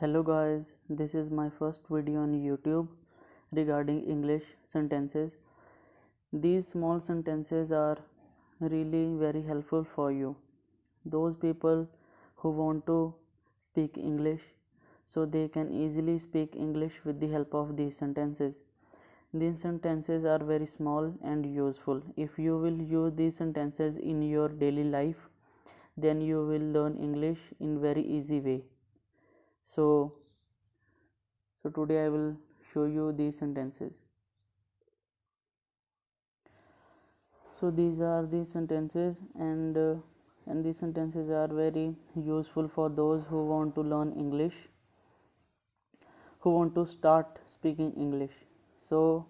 Hello guys, this is my first video on YouTube regarding English sentences. These small sentences are really very helpful for you. Those people who want to speak English so they can easily speak English with the help of these sentences. These sentences are very small and useful. If you will use these sentences in your daily life, then you will learn English in very easy way. So today I will show you these sentences. So these are the sentences and these sentences are very useful for those who want to learn English, who want to start speaking English. So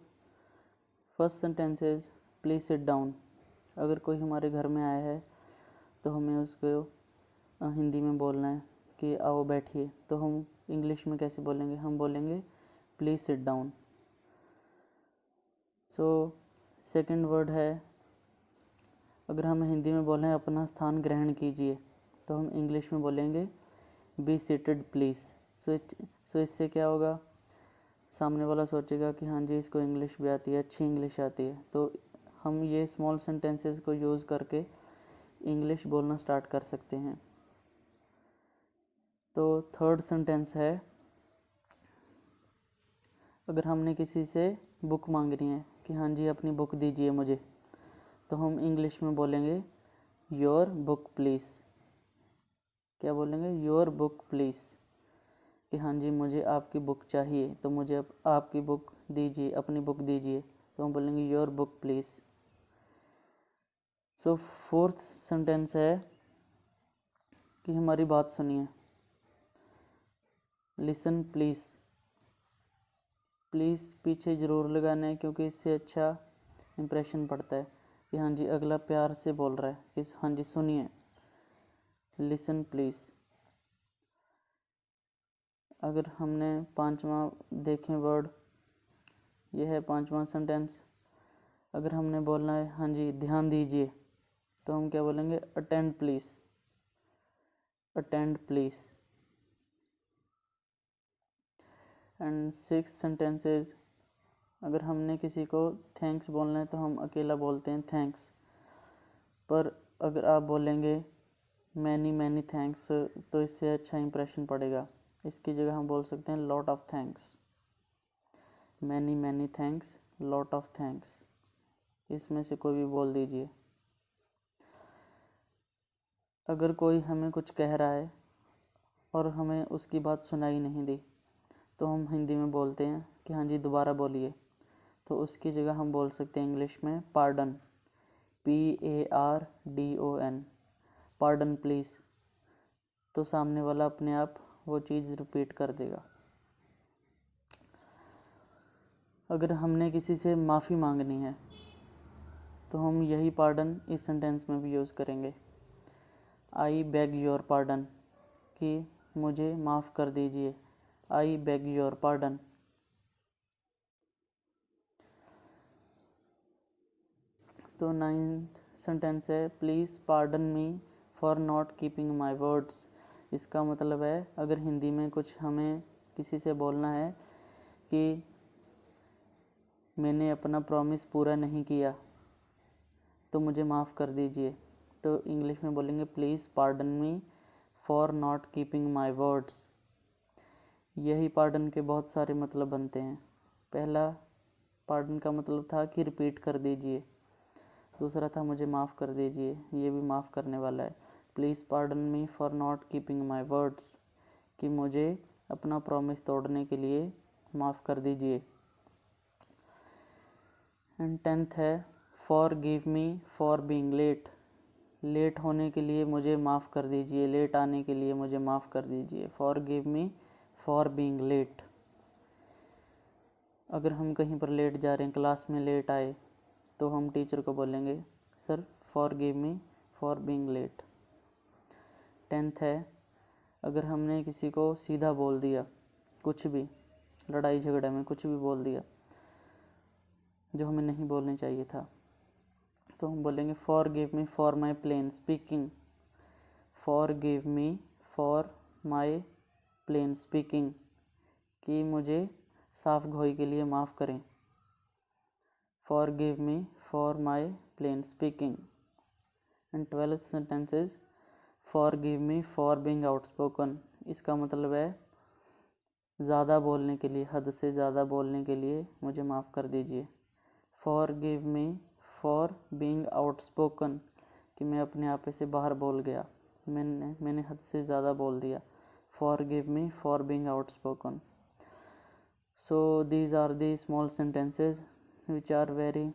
first sentence is please sit down. अगर कोई हमारे घर में आया है तो हमें उसको हिंदी में बोलना है कि आओ बैठिए, तो हम इंग्लिश में कैसे बोलेंगे? हम बोलेंगे please sit down. So second word है, अगर हमें हिंदी में बोलना है अपना स्थान ग्रहण कीजिए, तो हम इंग्लिश में बोलेंगे बी सीटेड प्लीज़. सो इससे क्या होगा? सामने वाला सोचेगा कि हाँ जी इसको इंग्लिश भी आती है, अच्छी इंग्लिश आती है. तो हम ये स्मॉल सेंटेंसेस को यूज़ करके इंग्लिश बोलना स्टार्ट कर सकते हैं. तो थर्ड सेंटेंस है, अगर हमने किसी से बुक मांग रही है कि हाँ जी अपनी बुक दीजिए मुझे, तो हम इंग्लिश में बोलेंगे योर बुक प्लीज़. क्या बोलेंगे? Your book please. कि हाँ जी मुझे आपकी बुक चाहिए, तो मुझे आपकी बुक दीजिए, अपनी बुक दीजिए, तो हम बोलेंगे your book please. So fourth sentence है कि हमारी बात सुनिए. Listen please. प्लीज़ पीछे ज़रूर लगाना है, क्योंकि इससे अच्छा इम्प्रेशन पड़ता है कि हाँ जी अगला प्यार से बोल रहा है कि हाँ जी सुनिए. Listen please. अगर हमने पांचवा देखें वर्ड, यह है पांचवा सेंटेंस. अगर हमने बोलना है हाँ जी ध्यान दीजिए, तो हम क्या बोलेंगे? Attend please. Attend please. And six sentences, अगर हमने किसी को थैंक्स बोलना है तो हम अकेला बोलते हैं थैंक्स, पर अगर आप बोलेंगे मैनी मैनी थैंक्स तो इससे अच्छा इंप्रेशन पड़ेगा. इसकी जगह हम बोल सकते हैं lot of thanks. Many many thanks, lot of thanks, इसमें से कोई भी बोल दीजिए. अगर कोई हमें कुछ कह रहा है और हमें उसकी बात सुनाई नहीं दी, तो हम हिंदी में बोलते हैं कि हाँ जी दोबारा बोलिए, तो उसकी जगह हम बोल सकते हैं इंग्लिश में पार्डन. PARDON. Pardon please. तो सामने वाला अपने आप वो चीज़ रिपीट कर देगा. अगर हमने किसी से माफ़ी मांगनी है, तो हम यही पार्डन इस सेंटेंस में भी यूज़ करेंगे. I beg your pardon. कि मुझे माफ़ कर दीजिए. I beg your pardon. तो नाइन्थ सेंटेंस है please pardon me for not keeping my words. इसका मतलब है, अगर हिंदी में कुछ हमें किसी से बोलना है कि मैंने अपना प्रॉमिस पूरा नहीं किया, तो मुझे माफ़ कर दीजिए, तो इंग्लिश में बोलेंगे please pardon me for not keeping my words. यही पार्डन के बहुत सारे मतलब बनते हैं. पहला पार्डन का मतलब था कि रिपीट कर दीजिए. दूसरा था मुझे माफ़ कर दीजिए, ये भी माफ़ करने वाला है. Please pardon me for not keeping my words, कि मुझे अपना प्रॉमिस तोड़ने के लिए माफ़ कर दीजिए. एंड टेंथ है forgive me for being late. Late होने के लिए मुझे माफ़ कर दीजिए, लेट आने के लिए मुझे माफ़ कर दीजिए. Forgive me for being late. अगर हम कहीं पर लेट जा रहे हैं, क्लास में लेट आए, तो हम टीचर को बोलेंगे sir forgive me for being late. Tenth है, अगर हमने किसी को सीधा बोल दिया, कुछ भी लड़ाई झगड़े में कुछ भी बोल दिया जो हमें नहीं बोलना चाहिए था, तो हम बोलेंगे forgive me for my plain speaking. Forgive me for my plain speaking, कि मुझे साफ गोई के लिए माफ़ करें। forgive me for my plain speaking. And 12th sentence is forgive me for being outspoken. इसका मतलब है ज़्यादा बोलने के लिए, हद से ज़्यादा बोलने के लिए मुझे माफ़ कर दीजिए। forgive me for being outspoken, कि मैं अपने आप से बाहर बोल गया, मैंने हद से ज़्यादा बोल दिया। forgive me for being outspoken. So these are the small sentences which are very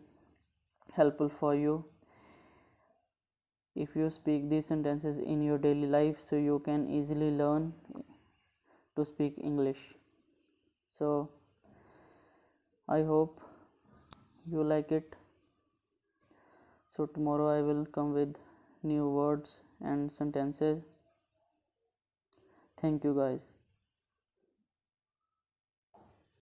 helpful for you if you speak these sentences in your daily life, so you can easily learn to speak English. So I hope you like it. So tomorrow I will come with new words and sentences. Thank you guys.